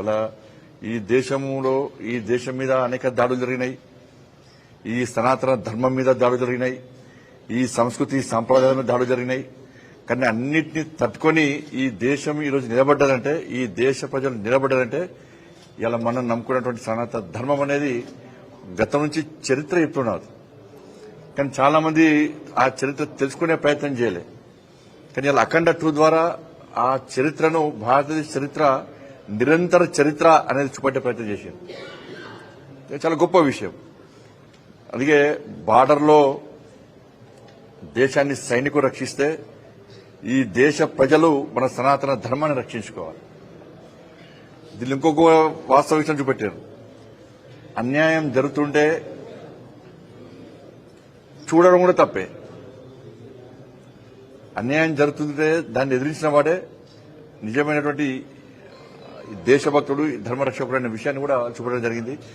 ఇలా ఈ దేశం మీద అనేక దాడులు జరిగినాయి. ఈ సనాతన ధర్మం మీద దాడులు జరిగినాయి. ఈ సంస్కృతి సాంప్రదాయాల మీద దాడులు జరిగినాయి. కానీ అన్నింటినీ తట్టుకొని ఈ దేశం ఈరోజు నిలబడ్డదంటే, ఈ దేశ ప్రజలు నిలబడ్డారంటే ఇలా మనం నమ్ముకున్నటువంటి సనాతన ధర్మం అనేది గతం నుంచి చరిత్ర చెప్తున్నారు. కానీ చాలా మంది ఆ చరిత్ర తెలుసుకునే ప్రయత్నం చేయలే. కానీ ఇలా అఖండ 2 ద్వారా ఆ చరిత్రను, భారతదేశ చరిత్ర నిరంతర చరిత్ర అనేది చూపెట్టే ప్రయత్నం చేసింది. ఇది చాలా గొప్ప విషయం. అందుకే బార్డర్లో దేశాన్ని సైనికులు రక్షిస్తే ఈ దేశ ప్రజలు మన సనాతన ధర్మాన్ని రక్షించుకోవాలి. దీన్ని ఇంకొక వాస్తవ విషయం చూపెట్టారు. అన్యాయం జరుగుతుంటే చూడడం కూడా తప్పే. అన్యాయం జరుగుతుంటే దాన్ని ఎదిరించిన వాడే నిజమైనటువంటి దేశభక్తుడు, ధర్మరక్షకుడు అనే విషయాన్ని కూడా చూపడం జరిగింది.